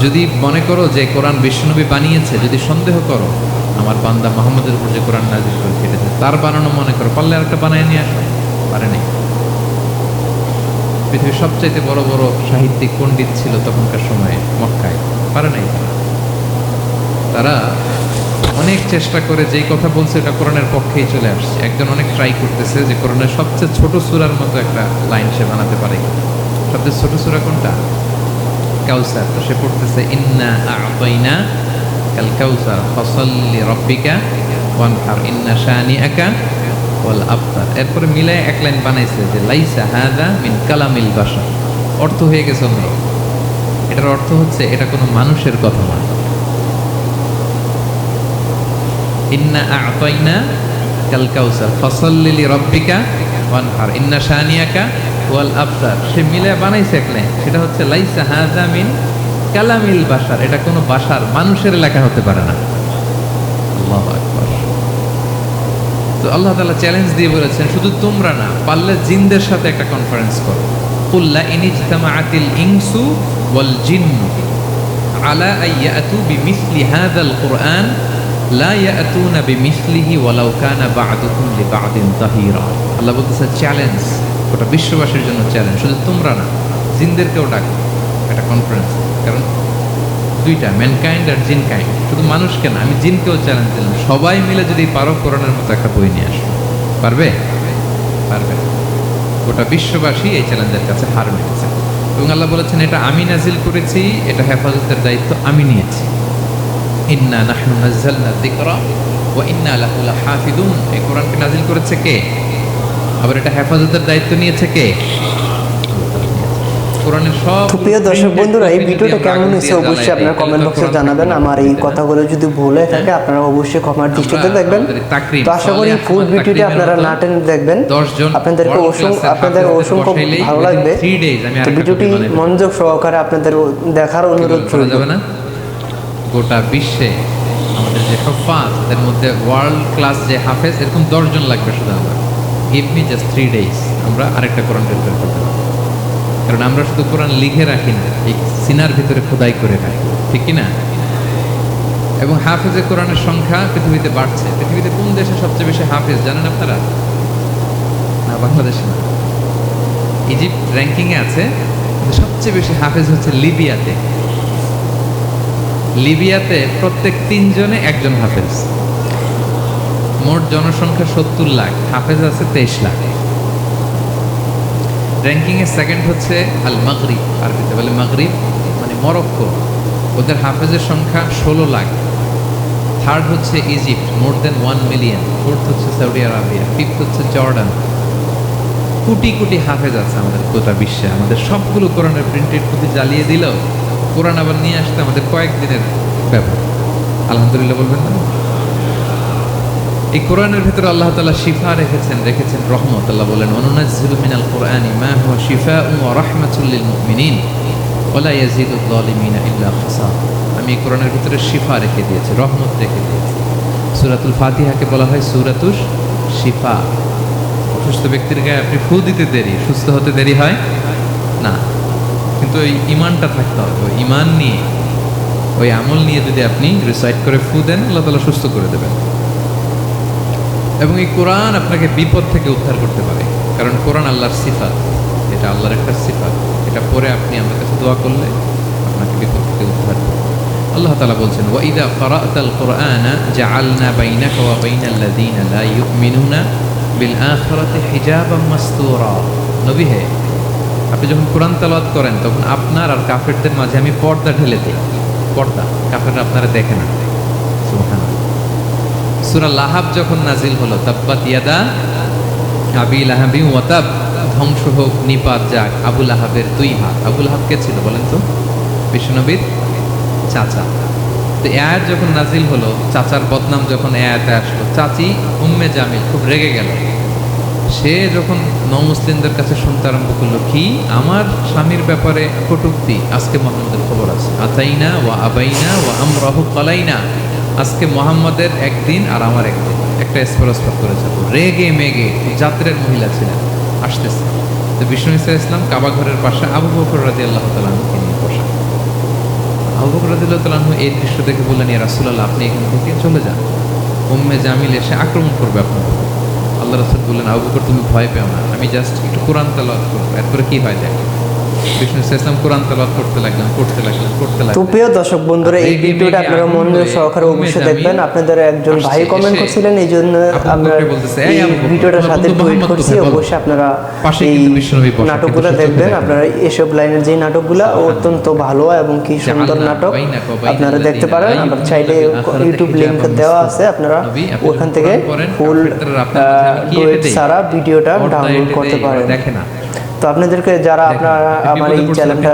যদি মনে করো যে কোরআন বিশ্বনবী বানিয়েছে, যদি সন্দেহ করো আমার বান্দা মুহাম্মদের উপর যে কোরআন নাযিল করে কেটেছে তার বানানো মনে করো, পারলে আরেকটা বানায় নিয়ে আসো, পারে নাই। পৃথিবীর সবচাইতে বড় বড় সাহিত্যিক পণ্ডিত ছিল তখনকার সময়ে মক্কায়, পারে নাই তারা অনেক চেষ্টা করে যেই কথা বলছে এটা কোরআনের পক্ষেই চলে আসছে। একজন অনেক ট্রাই করতেছে যে কোরআনের সবচেয়ে ছোট সূরার মতো একটা লাইন সে বানাতে পারে। সবচেয়ে ছোট সূরা কোনটা? কাউসার। তো সে পড়তেছে ইন্না আ'তাইনা কাল কাউসার ফাসাল্লি রাব্বিকা ওয়ানহার ইন্না শানিআকা ওয়াল আবতার। এরপরে মিলায় এক লাইন বানাইছে যে লাইসা হাযা মিন কালামিল বাশার। অর্থ হয়ে গেছে অন্য। এটার অর্থ হচ্ছে এটা কোনো মানুষের কথা না। ইন্না আ'তাইনা কাল কাউসার ফাসাল্লি লিরাব্বিকা ওয়ানহার ইন্না শানিআকা ওয়াল আবতার। সে মিলে বানাইছে এক লাইন, সেটা হচ্ছে লাইসা হাযা মিন কালামিল বাশার। এটা কোনো বাশার মানুষের লেখা হতে পারে না। আল্লাহু আকবার। তো আল্লাহ তাআলা চ্যালেঞ্জ দিয়ে বলেছেন শুধু তোমরা না, পারলে জিনদের সাথে একটা কনফারেন্স করো। কুল লা ইন ইজতামাআতিল ইনসু ওয়াল জিন্নু আলা আইয়াতু বিমিসলি হাযাল কুরআন লা ইয়াতুনা বিমিসলিহি ওয়ালাউ কানা বা'দুকুম লিবা'দিন যাহিরা। আল্লাহ বলতেছে চ্যালেঞ্জ, গোটা বিশ্ববাসীর জন্য চ্যালেঞ্জ। শুধু তোমরা না, জিনদেরকেও ডাকো একটা কনফারেন্স। কারণ দুইটা, ম্যানকাইন্ড আর জিনকাইন্ড। শুধু মানুষকে না, আমি জিনকেও চ্যালেঞ্জ দিলাম, সবাই মিলে যদি পারো কোরআনের মতো একটা বই নিয়ে আসো। পারবে? পারবে। গোটা বিশ্ববাসী এই চ্যালেঞ্জের কাছে হার মেনেছে। এবং আল্লাহ বলেছেন এটা আমি নাজিল করেছি, এটা হেফাজতের দায়িত্ব আমি নিয়েছি। ইন্না নাহনু নাযালনা যিকরা ওয়া ইন্না লাহু লাহাফিজুন। এই কোরআনকে নাজিল করেছে কে? আবার এটা হেফাজতের দায়িত্ব নিয়েছে কে? কোরআনের সব। প্রিয় দর্শক বন্ধুরা, এই ভিডিওটা কেমন হয়েছে অবশ্যই আপনারা কমেন্ট বক্সে জানাবেন। আমার এই কথাগুলো যদি ভুল হয়ে থাকে আপনারা অবশ্যই ক্ষমার দৃষ্টিতে দেখবেন। তো আশা করি ফুল ভিডিওটি আপনারা না টেনে দেখবেন, আপনাদের অসংখ্য ভালো লাগবে। তো ভিডিওটি মনোযোগ সহকারে আপনাদের দেখার অনুরোধ করব। গোটা বিশ্বে আমাদের যে হুফাজ, এর মধ্যে ওয়ার্ল্ড ক্লাস যে হাফেজ, এরকম 10 জন লাগবে শুধু আমরা। গিভ মি জাস্ট 3 days, আমরা আরেকটা কোরআন বের করতে পারবো। কারণ আমরা শুধু কোরআন লিখে রাখি না, এই সিনার ভিতরে খোদাই করে রাখি, ঠিক কি না? এবং হাফেজে কোরআনের সংখ্যা পৃথিবীতে বাড়ছে। পৃথিবীতে কোন দেশে সবচেয়ে বেশি হাফেজ জানেন আপনারা? না, বাংলাদেশে না। ইজিপ্ট র্যাঙ্কিংয়ে আছে, কিন্তু সবচেয়ে বেশি হাফেজ হচ্ছে লিবিয়াতে। লিবিয়াতে প্রত্যেক 3 জনে একজন হাফেজ। মোট জনসংখ্যা 70 লাখ, হাফেজ আছে 23 লাখ। র্যাঙ্কিংয়ে সেকেন্ড হচ্ছে আল মাগরিব, আরবিতে বলে মাগরিব মানে মরক্কো, ওদের হাফেজের সংখ্যা 16 লাখ। থার্ড হচ্ছে ইজিপ্ট, মোর দেন 1 মিলিয়ন। ফোর্থ হচ্ছে সৌদি আরবিয়া, ফিফথ হচ্ছে জর্ডান। কোটি কোটি হাফেজ আছে আমাদের গোটা বিশ্বে। আমাদের সবগুলো কোরআনের প্রিন্টেড প্রতি জ্বালিয়ে দিলেও কোরআন আবার নিয়ে আসতে আমাদের কয়েকদিনের ব্যাপার। আলহামদুলিল্লাহ বলবেন না? এই কোরআনের ভিতরে আল্লাহ তাআলা শিফা রেখেছেন রহমত। আল্লাহ বলেন অনুনাজ্জিলু মিনাল কুরআনি মা হুয়া শিফাউন ওয়া রাহমাতুল লিল মুমিনিন ওয়া লা ইয়াজিদুল যালিমিনা ইল্লা খাসার। আমি এই কোরআনের ভিতরে শিফা রেখে দিয়েছি, রহমত রেখে দিয়েছি। সূরাতুল ফাতিহাকে বলা হয় সূরাতুশ শিফা। অসুস্থ ব্যক্তির গায়ে আপনি ফু দিতে দেরি, সুস্থ হতে দেরি হয় না। কিন্তু ওই ইমানটা থাকতে হবে, ওই ইমান নিয়ে, ওই আমল নিয়ে যদি আপনি রিসাইট করে ফু দেন, আল্লাহ তাআলা সুস্থ করে দেবেন। এবং এই কোরআন আপনাকে বিপদ থেকে উদ্ধার করতে পারে, কারণ কোরআন আল্লাহর সিফাত, এটা আল্লাহর একটা সিফাত। এটা পরে আপনি আমার কাছে দোয়া করলে আপনাকে বিপদ থেকে উদ্ধার করবে। আল্লাহ তাআলা বলছেন ওয়া ইযা ক্বারা'তাল কুরআনা জাআলনা বাইনাকা ওয়া বাইনাল্লাযীনা লা ইউমিনুনা বিল আখিরাতি হিজাবাম মাসতুরা। নবী হে, আপনি যখন কোরআন তেলাওয়াত করেন তখন আপনার আর কাফেরদের মাঝে আমি পর্দা ঢেলে দিই। পর্দা, কাফেররা আপনারা দেখে না। সুবহানাল্লাহ। সূরা লাহাব যখন নাজিল হলো, তাব্বাত ইয়াদা আবি লাহাবি ওয়া তাব, ধ্বংস হোক, নিপাত যাক আবু লাহাবের 2 হাত। আবু লাহাব কে ছিল বলেন তো? বিশ্বনবীর চাচা। তো এই আয়াত যখন নাজিল হলো, চাচার বদনাম যখন এই আয়াতে আসলো, চাচি উম্মে জামিল খুব রেগে গেল। সে যখন নমুসলিমদের কাছে শুনতে আরম্ভ করলো, কি আমার স্বামীর ব্যাপারে কটূক্তি, আজকে মুহাম্মদের খবর আছে। আতাইনা ওয়া আবাইনা ওয়া আমরাহু কালাইনা, আজকে মুহাম্মদের একদিন আর আমার একদিন, একটা স্পরস্পর করে যাব। রেগে মেগে যাত্রের মহিলা ছিলেন, আসতেছে। তো বিষ্ণু ইসা ইসলাম কাবা ঘরের পাশে আবু বকর রাদিয়াল্লাহু তাআলা আনহুকে নিয়ে বসা। আবু বকর রাদিয়াল্লাহু তাআলা আনহু এই দৃশ্য দেখে বললেন, ইয়া রাসূলুল্লাহ, আপনি এখান থেকে চলে যান, উম্মে জামিল এসে আক্রমণ করবে আপনার উপর। আল্লাহ রাসূল বললেন, আবু বকর তুমি ভয় পেও না, আমি জাস্ট একটু কোরআন তেলাওয়াত করব, এরপরে কি হয় দেখো। বিষ্ণু ইসলাম কোরআন তেলাওয়াত করতে লাগলেন। তো প্রিয় দর্শক বন্ধুরা, এই ভিডিওটা আপনারা মনোযোগ সহকারে অবশ্যই দেখবেন। আপনাদের একজন ভাই কমেন্ট করছিলেন, এই জন্য আমরা এই ভিডিওটার সাথে টুইট করছি। অবশ্যই আপনারা এই নাটকগুলো দেখবেন। আপনারা এসব লাইনের যে নাটকগুলো অত্যন্ত ভালো এবং কি সুন্দর নাটক, আপনারা দেখতে পারেন। আমরা চাইলে ইউটিউব লিংক দেওয়া আছে, আপনারা ওখান থেকে ফুল ডুয়েট সারা ভিডিওটা ডাউনলোড করতে পারেন। তো আপনাদেরকে যারা আপনারা আমার এই চ্যানেলটা